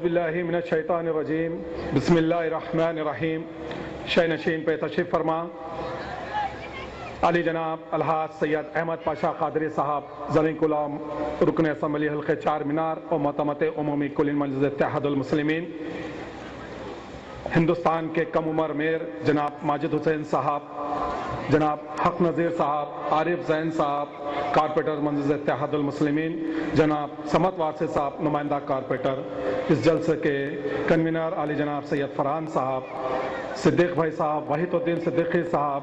बिल्लाहि मिनश शैतानिर रजीम बिस्मिल्लाहिर रहमानिर रहीम। शय नशीन पे तशरीफ़ फरमा अली जनाब अलहाज सैयद अहमद पाशा कादरी साहब ज़मीन गुलाम रुकन असम्बली हल्के 4 मीनार और मोतमत उमूमी कुल मजलिस इत्तेहादुल मुस्लिमीन, हिंदुस्तान के कम उम्र मेयर जनाब माजिद हुसैन साहब, जनाब हक नज़ीर साहब, आरिफ जैन साहब कारपोरेटर मजलिस इत्तेहादुल मुस्लिमीन, जनाब समत वारसी साहब नुमाइंदा कारपोरेटर, इस जलसे के कन्वीनर आली जनाब सैयद फरहान साहब, सिद्दीक भाई साहब, वाहिदुद्दीन सिद्दीकी साहब,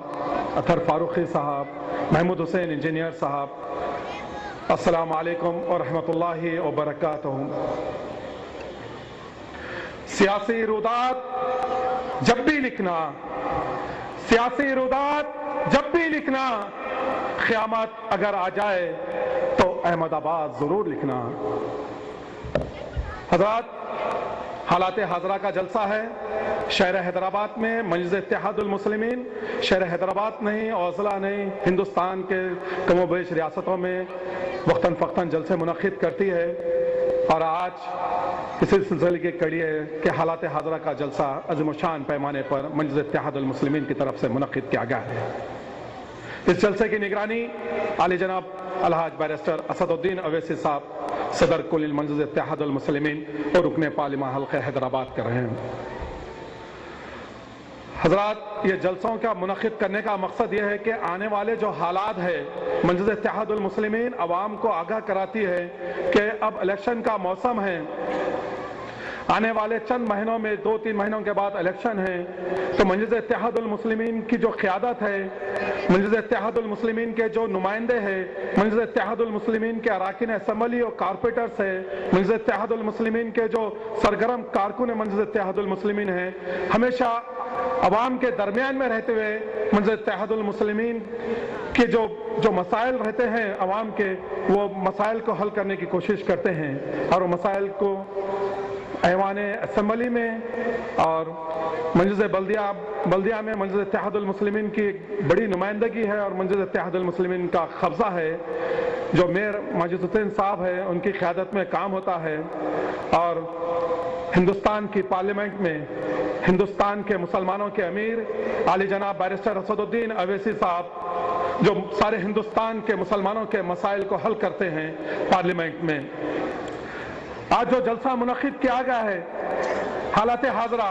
अतर फारूकी साहब, महमूद हुसैन इंजीनियर साहब, अस्सलामु अलैकुम व रहमतुल्लाहि व बरकातुहू। सियासी रुदात जब भी लिखना, सियासी रुदात जब भी लिखना, क़यामत अगर आ जाए तो अहमदाबाद जरूर लिखना। हज़रात, हालात हाज़रा का जलसा है शहर हैदराबाद में। मजलिस इत्तेहादुल मुस्लिमीन शहर हैदराबाद नहीं, औज़ला नहीं, हिंदुस्तान के कमोबेश रियासतों में वक्तन फ़क्तन जलसे मुनक़िद करती है और आज इसी सिलसिले की कड़ी है कि हालात हाज़रा का जलसा अज़ीमुशान पैमाने पर मजलिस इत्तेहादुल मुस्लिमीन की तरफ से मुनक़िद किया गया है। इस जलसे की निगरानी आली जनाब अलहाज बैरिस्टर असदुद्दीन अवैसी साहब सदर कुल मजलिस इत्तेहादुल मुस्लिमीन और रुकने पार्लिमा हल्के हैदराबाद कर रहे हैं। हज़रात, ये जलसों का मुनक़िद करने का मकसद ये है कि आने वाले जो हालात है, मजलिस इत्तेहादुल मुस्लिमीन अवाम को आगाह कराती है कि अब इलेक्शन का मौसम है, आने वाले चंद महीनों में 2-3 महीनों के बाद इलेक्शन है, तो मजलिस इत्तेहादुल मुस्लिमीन की जो क़यादत है, मजलिस इत्तेहादुल मुस्लिमीन के जो नुमाइंदे हैं, मजलिस इत्तेहादुल मुस्लिमीन के अराकीन असम्बली और कारपोरेटर्स है, मजलिस इत्तेहादुल मुस्लिमीन के जो सरगर्म कारकुन मजलिस इत्तेहादुल मुस्लिमीन है, हमेशा अवाम के दरमियान में रहते हुए मजलिस इत्तेहादुल मुस्लिमीन के जो मसाइल रहते हैं अवाम के, वो मसाइल को हल करने की कोशिश करते हैं और वो मसाइल को ऐवान असम्बली में और मजलिस बल्दिया में मजलिस इत्तेहादुल मुस्लिमीन की बड़ी नुमाइंदगी है और मजलिस इत्तेहादुल मुस्लिमीन का कब्ज़ा है। जो मेयर माजिद हुसैन साहब है उनकी क़यादत में काम होता है और हिंदुस्तान की पार्लियामेंट में हिंदुस्तान के मुसलमानों के अमीर आली जनाब बैरिस्टर असदुद्दीन अवैसी साहब जो सारे हिंदुस्तान के मुसलमानों के मसाइल को हल करते हैं पार्लियामेंट में। आज जो जलसा मुनक़िद किया गया है हालात हाज़रा,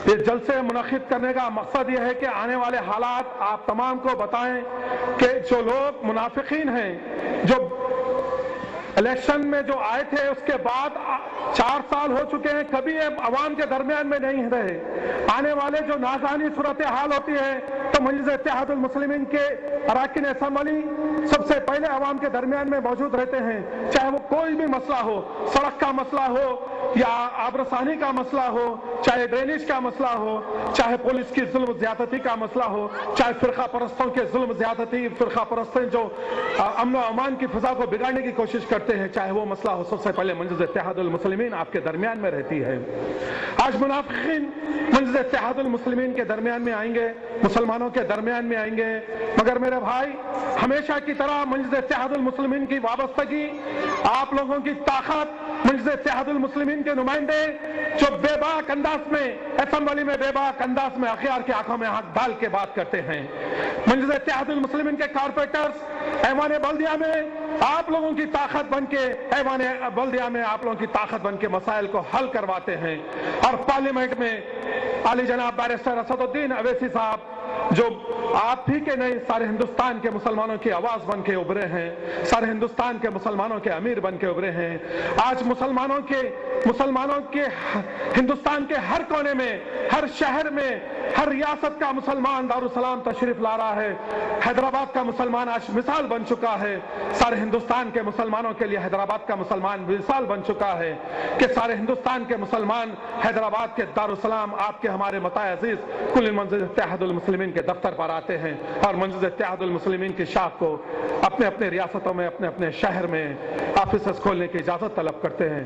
ये जलसे मुनक़िद करने का मकसद ये है कि आने वाले हालात आप तमाम को बताएं कि जो लोग मुनाफिकीन हैं, जो इलेक्शन में जो आए थे उसके बाद 4 साल हो चुके हैं, कभी ये अवाम के दरमियान में नहीं रहे। आने वाले जो नाज़ानी सूरत हाल होती है तो मजलिस इत्तेहादुल मुस्लिमीन के अराकीन असम्बली सबसे पहले अवाम के दरमियान में मौजूद रहते हैं, चाहे वो कोई भी मसला हो, सड़क का मसला हो या आबरसानी का मसला हो, चाहे ड्रेनेज का मसला हो, चाहे पुलिस की जुल्म ज़्यादती का मसला हो, चाहे फ़िरका परस्तों के जुल्म ज़्यादती, फ़िरका परस्तें जो अमन व अमान की फ़िज़ा को बिगाड़ने की कोशिश करते हैं, चाहे वो मसला हो, सबसे पहले मजलिस इत्तेहादुल मुस्लिमीन आपके दरमियान में रहती है। आज मुनाफिकीन मजलिस इत्तेहादुल मुस्लिमीन के दरमियान में आएंगे, मुसलमानों के दरमियान में आएंगे, मगर मेरे भाई हमेशा की तरह मजलिस इत्तेहादुल मुस्लिमीन की वाबस्तगी, आप लोगों की ताकत, मजलिस इत्तेहादुल मुस्लिमीन के नुमाइंदे जो बेबाक अंदाज में असम्बली में बेबाक अंदाज में अखियार की आंखों में आंख डाल के बात करते हैं, मजलिस इत्तेहादुल मुस्लिमीन के कारपोरेटर्स ऐवान बल्दिया में आप लोगों की ताकत बन के, ऐवान बल्दिया में आप लोगों की ताकत बन के मसाइल को हल करवाते हैं और पार्लियामेंट में आली जनाब बैरिस्टर असदुद्दीन अवैसी साहब जो आप ही के नहीं सारे हिंदुस्तान के मुसलमानों की आवाज बन के उभरे हैं, सारे हिंदुस्तान के मुसलमानों के अमीर बन के उभरे हैं। आज मुसलमानों के हिंदुस्तान के हर कोने में, हर शहर में, हर रियासत का मुसलमान दारुसलाम तशरीफ ला रहा है। हैदराबाद का मुसलमान आज मिसाल बन चुका है, सारे हिंदुस्तान के मुसलमानों के लिए हैदराबाद का मुसलमान मिसाल बन चुका है कि सारे हिंदुस्तान के मुसलमान हैदराबाद के दारुसलाम आपके हमारे मताए अजीज कुल मजलिस इत्तेहादुल मुस्लिमीन के दफ्तर पर आते हैं और मजलिस इत्तेहादुल मुस्लिमीन की शाख को अपने अपने रियासतों में, अपने अपने शहर में ऑफिस खोलने की इजाजत तलब करते हैं,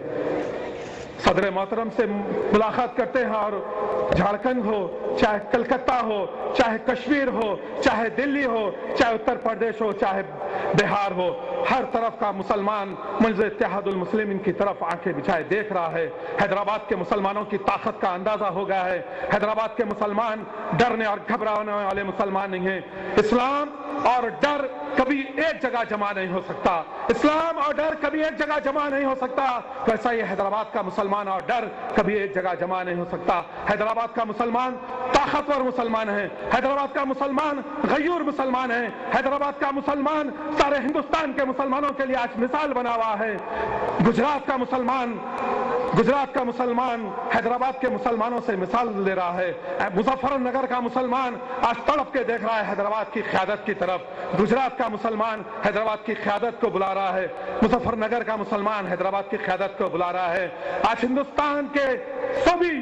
सदर मोहतरम से मुलाकात करते हैं और झारखंड हो, चाहे कलकत्ता हो, चाहे कश्मीर हो, चाहे दिल्ली हो, चाहे उत्तर प्रदेश हो, चाहे बिहार हो, ہر طرف کا مسلمان مجلس اتحاد المسلمین کی طرف آنکھیں بچھائے دیکھ رہا ہے۔ حیدرآباد کے مسلمانوں کی طاقت کا اندازہ ہو گیا ہے۔ حیدرآباد کے مسلمان ڈرنے اور گھبرانے والے مسلمان نہیں ہیں۔ اسلام اور ڈر کبھی ایک جگہ جمع نہیں ہو سکتا۔ اسلام اور ڈر کبھی ایک جگہ جمع نہیں ہو سکتا۔ ویسا ہی حیدرآباد کا مسلمان اور ڈر کبھی ایک جگہ جمع نہیں ہو سکتا۔ حیدرآباد کا مسلمان طاقتور مسلمان ہے۔ حیدرآباد کا مسلمان غیور مسلمان ہے۔ حیدرآباد کا مسلمان سارے ہندوستان کے مسلمانوں کے لیے آج مثال بنا ہوا ہے۔ گجرات کا مسلمان حیدرآباد کے مسلمانوں سے مثال لے رہا ہے۔ مظفر نگر کا مسلمان آج تڑپ کے دیکھ رہا ہے حیدرآباد کی قیادت کی طرف۔ گجرات کا مسلمان حیدرآباد کی قیادت کو بلا رہا ہے۔ مظفر نگر کا مسلمان حیدرآباد کی قیادت کو بلا رہا ہے۔ آج ہندوستان کے سبھی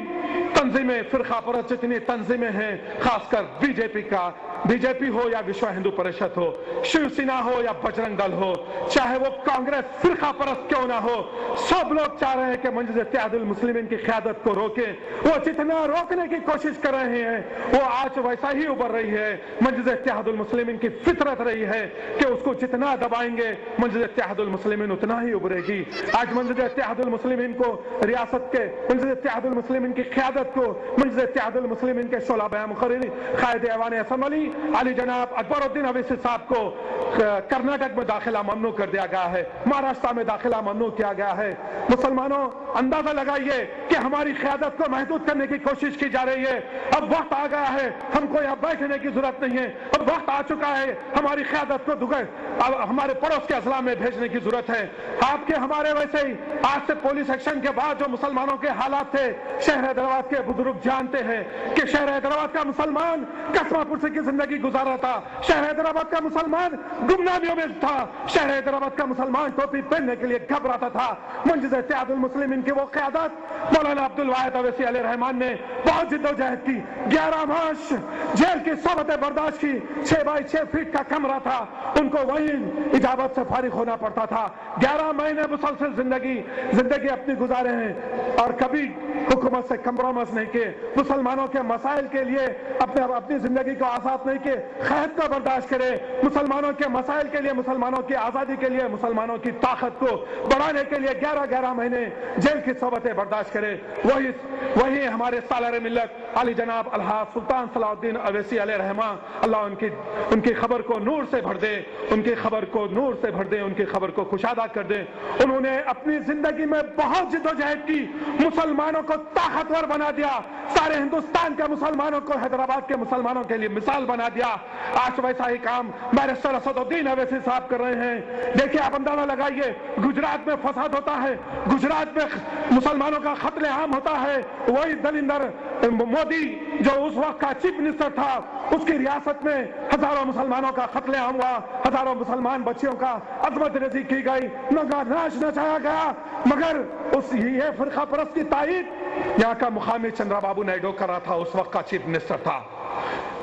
تنظیمیں، فرقہ پرست جتنی تنظیمیں ہیں، خاص کر بی جے پی ہو یا وشو ہندو پریشد ہو، شیو سینا ہو یا بجرنگ دل ہو، چاہے وہ کانگریس فرقہ پرست کیوں نہ ہو، سب لوگ چاہ رہے ہیں کہ مجلس اتحاد المسلمین کی قیادت کو روکیں۔ وہ جتنا روکنے کی کوشش کر رہے ہیں وہ آج ویسا ہی ابھر رہی ہے۔ مجلس اتحاد المسلمین کی فطرت رہی ہے کہ اس کو جتنا دبائیں گے مجلس اتحاد المسلمین اتنا ہی ابھرے گی۔ آج مجلس اتحاد المسلمین کو ریاست کے مجلس اتحاد المسلمین کی قیادت کو مجلس اتحاد المسلمین کے شعلہ بیان مقرری قائد ایوان اسمبلی علی جناب اکبر الدین اویسی صاحب کو کرناٹک میں داخلہ ممنوع کر دیا گیا ہے، مہاراشٹر میں داخلہ ممنوع کیا گیا ہے۔ مسلمانوں اندازہ لگائیے کہ ہماری قیادت کو محدود کرنے کی کوشش کی جا رہی ہے۔ اب وقت آ گیا ہے، ہم کو یہاں بیٹھنے کی ضرورت نہیں ہے۔ اب وقت آ چکا ہے ہماری قیادت کو ہمارے پڑوس کے اضلاع میں بھیجنے کی ضرورت ہے۔ آپ کے ہمارے ویسے ہی آج سے پولیس ایکشن کے بعد جو مسلمانوں کے حالات تھے، شہر حیدرآباد کے بزرگ جانتے ہیں کہ شہر حیدرآباد کا مسلمان قصبہ پرسی کی زندگی گزار رہا تھا۔ شہر حیدرآباد کا مسلمان گمنامیوں میں تھا۔ شہر حیدرآباد کا مسلمان ٹوپی پہننے کے لیے گھبراتا تھا۔ مجلس اتحاد المسلمین کی وہ قیادت مولانا عبدالواحد اویسی علیہ الرحمن نے بہت جدوجہد کی، 11 ماہ جیل کی صحبتیں برداشت کی، 6 بائی 6 فیٹ کا کمرہ تھا، ان کو وہیں اجابت سے فارغ ہونا پڑتا تھا۔ 11 مہینے مسلسل زندگی اپنی گزارے ہیں اور کبھی حکومت سے کمپرومائز نہیں کیے، مسلمانوں کے مسائل کے لیے اپنی زندگی کو آزاد نہیں کیے، قحط کو برداشت کرے، مسلمانوں کے مسائل کے لیے، مسلمانوں کی آزادی کے لیے، مسلمانوں کی طاقت کو بڑھانے کے لیے 11 مہینے جیل کی صحبتیں برداشت کرے۔ وہی ہمارے سالار ملت علی جناب الحاج سلطان صلاح الدین اویسی علیہ الرحمہ، اللہ ان کی خبر کو نور سے بھر دے، ان کی خبر کو نور سے بھر دے، ان کی خبر کو کشادہ کر دے۔ انہوں نے اپنی زندگی میں بہت جدوجہد کی، مسلمانوں کو طاقتور بنا دیا، سارے ہندوستان کے مسلمانوں کو حیدرآباد کے مسلمانوں کے لیے مثال بنا دیا۔ آج ویسا ہی کام بیرسٹر اسد الدین اویسی صاحب کر رہے ہیں۔ دیکھیں آپ اندازہ لگائیے، گجرات میں فساد ہوتا ہے، گجرات میں مسلمانوں کا قتل عام ہوتا ہے، وہی دلیندر مودی جو اس وقت کا چیف منسٹر تھا، اس کی ریاست میں ہزاروں مسلمانوں کا قتل عام ہوا، ہزاروں مسلمان بچیوں کا عصمت ریزی کی گئی، ناچ نچایا گیا، مگر یہ فرقہ پرست کی تائید یہاں کا مقامی چندرا بابو نائیڈو کر رہا تھا، اس وقت کا چیف منسٹر تھا۔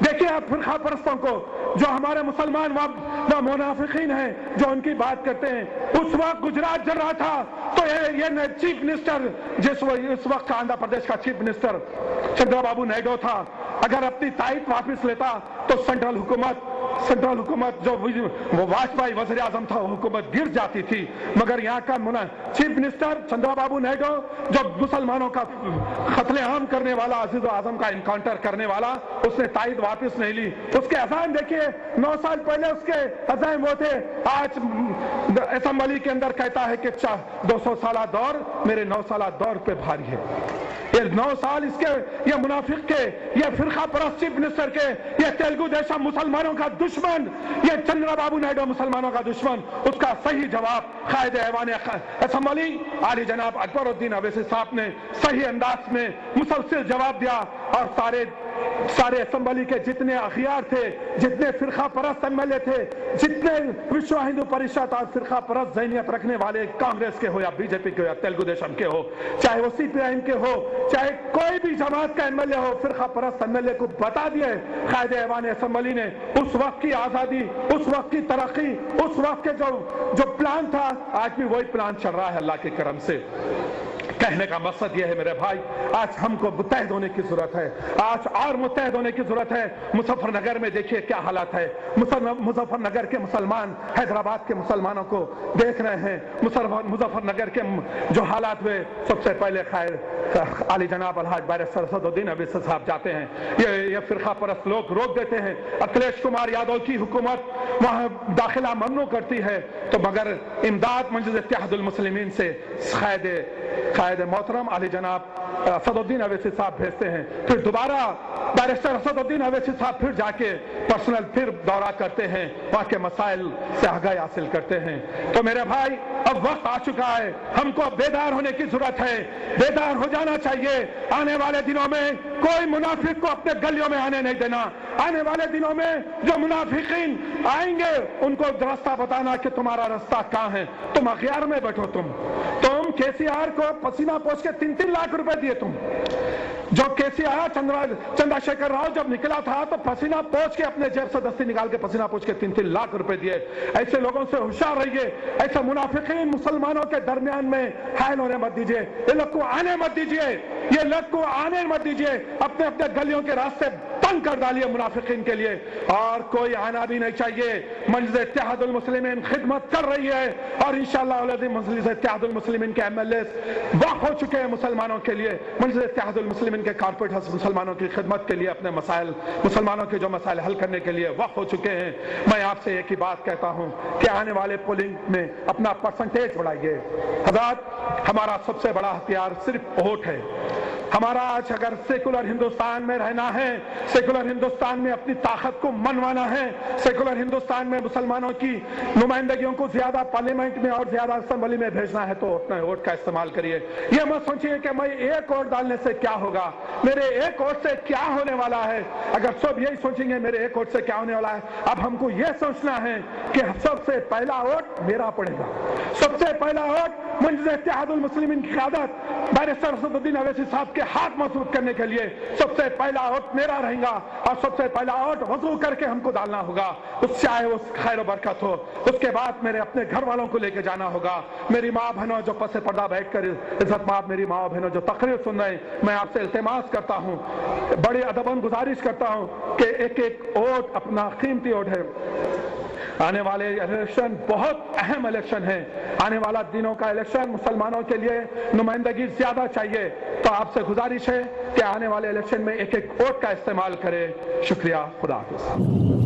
دیکھیں آپ فرقہ پرستوں کو، جو ہمارے مسلمان و منافقین ہیں جو ان کی بات کرتے ہیں، اس وقت گجرات جل رہا تھا تو یہ چیف منسٹر اس وقت کا آندھرا پردیش کا چیف منسٹر چندرا بابو نائیڈو تھا، اگر اپنی تائید واپس لیتا تو سینٹرل حکومت جو واجپئی وزیر اعظم تھا وہ حکومت گر جاتی تھی، مگر یہاں کا چیف منسٹر چندرا بابو نائیڈو جو مسلمانوں کا قتل عام کرنے والا، عزیز و اعظم کا انکاؤنٹر کرنے والا، اس نے تائید واپس نہیں لی۔ اس کے عزائم دیکھیے، 9 سال پہلے اس کے عزائم وہ تھے، آج اسمبلی کے اندر کہتا ہے کہ 200 سالہ دور میرے 9 سالہ دور پہ بھاری ہے۔ یہ 9 سال اس کے، یہ منافق کے، یہ فرقہ پرست چیف منسٹر کے، یہ تیلگو دیشم مسلمانوں کا دشمن، یہ چندرا بابو نائیڈو مسلمانوں کا دشمن، اس کا صحیح جواب قائد ایوان اسمبلی علی جناب اکبر الدین اویسی صاحب نے صحیح انداز میں مسلسل جواب دیا، اور سارے اسمبلی کے جتنے اخیار تھے، جتنے فرقہ پرست ایم ایل اے تھے، جتنے وشو ہندو پریشد اور فرقہ پرست ذہنیت رکھنے والے کانگریس کے ہو یا بی جے پی کے ہو یا تیلگو دیشم کے ہو، چاہے وہ سی پی آئی ایم کے ہو، چاہے کوئی بھی جماعت کا ایم ایل اے ہو، فرقہ پرست ایم ایل اے کو بتا دیے قائد ایوان اسمبلی نے اس وقت کی آزادی، اس وقت کی ترقی، اس وقت کے جو پلان تھا، آج بھی وہی پلان چل رہا ہے اللہ کے کرم سے۔ कहने का मकसद यह है मेरे भाई, आज हमको मुत्तहद होने की जरूरत है, आज और मुत्तहद होने की जरूरत है। मुजफ्फरनगर में देखिए क्या हालात है, मुजफ्फरनगर के मुसलमान हैदराबाद के मुसलमानों को देख रहे हैं। मुजफ्फरनगर के जो हालात हुए, सबसे पहले खैर आली जनाब अलहाज बैरिस्टर असदुद्दीन अवैसी साहब जाते हैं, ये फिरका परस्त लोग रोक देते हैं, अखिलेश कुमार यादव की हुकूमत वहां दाखिला ममनू करती है, तो मगर इमदाद मजलिस इत्तेहादुल मुस्लिमीन से कायद मोहतरम आली जनाब असदुद्दीन अवैसी साहब भेजते हैं। फिर दोबारा बैरिस्टर असदुद्दीन अवैसी साहब फिर जाके पर्सनल फिर दौरा करते हैं, वहां के मसाइल से आगाही हासिल करते हैं। तो मेरे भाई अब वक्त आ चुका है, हमको बेदार होने की जरूरत है, बेदार हो जाना चाहिए। आने वाले दिनों में कोई मुनाफिक को अपने गलियों में आने नहीं देना। आने वाले दिनों में जो मुनाफिकीन आएंगे उनको रास्ता बताना कि तुम्हारा रास्ता कहाँ है, तुम अखियार में बैठो। तुम केसीआर को पसीना पोंछ के 3-3 लाख रुपए दिए। तुम जो केसीआर चंद्रशेखर राव जब निकला था तो पसीना पोंछ के अपने जेब से दस्ती निकाल के पसीना पोंछ के 3-3 लाख रुपए दिए। ऐसे लोगों से होशियार रहिए, ऐसे मुनाफिकीन मुसलमानों के दरमियान में हायल होने मत दीजिए, ये लोग को आने मत दीजिए, ये लोग को आने मत दीजिए। अपने अपने गलियों के रास्ते बंद कर डालिए मुनाफिकीन के लिए, और कोई आना भी नहीं चाहिए। मजलिस इत्तेहादुल मुस्लिमीन खिदमत कर रही है और इंशाअल्लाह मजलिस इत्तेहादुल मुस्लिमीन के एमएलए वक्त हो चुके हैं मुसलमानों के लिए, मजलिस इत्तेहादुल मुस्लिमीन के कारपोरेट मुसलमानों की खिदमत के लिए, अपने मसाइल मुसलमानों के जो मसाइल हल करने के लिए वक्त हो चुके हैं। मैं आपसे एक ही बात कहता हूं कि आने वाले पोलिंग में अपना परसेंटेज बढ़ाइए। हज़रात, हमारा सबसे बड़ा हथियार सिर्फ वोट है। हमारा आज अगर सेकुलर हिंदुस्तान में रहना है, सेकुलर हिंदुस्तान में अपनी ताकत को मनवाना है, सेकुलर हिंदुस्तान में मुसलमानों की नुमाइंदगियों को ज्यादा पार्लियामेंट में और ज्यादा असेंबली में भेजना है, तो अपने वोट का इस्तेमाल करिए। ये मत सोचिए कि मैं एक वोट डालने से क्या होगा, मेरे एक वोट से क्या होने वाला है। अगर सब यही सोचेंगे मेरे एक वोट से क्या होने वाला है, अब हमको यह सोचना है कि सबसे पहला वोट मेरा पड़ेगा। सबसे पहला वोट मजलिस इत्तेहादुल मुस्लिमीन की क़यादत बैरिस्टर असदुद्दीन अवैसी साहब के हाथ मजबूत करने के लिए सबसे पहला वोट मेरा रहेगा, और सबसे पहला वोट वजू करके हमको डालना होगा। उससे चाहे वो खैर और बरकत हो, उसके बाद मेरे अपने घर वालों को लेके जाना होगा। मेरी माँ बहनों जो पसे पर्दा बैठ कर इज्जत माँ, मेरी माँ बहनों जो तकरीर सुन रहे हैं, मैं आपसे इल्तिमास करता हूँ, बड़ी अदबन गुजारिश करता हूँ कि एक एक वोट अपना कीमती वोट है। आने वाले इलेक्शन बहुत अहम इलेक्शन है। आने वाला दिनों का इलेक्शन मुसलमानों के लिए नुमाइंदगी ज्यादा चाहिए, तो आपसे गुजारिश है कि आने वाले इलेक्शन में एक एक वोट का इस्तेमाल करें। शुक्रिया, खुदा हाफिज़।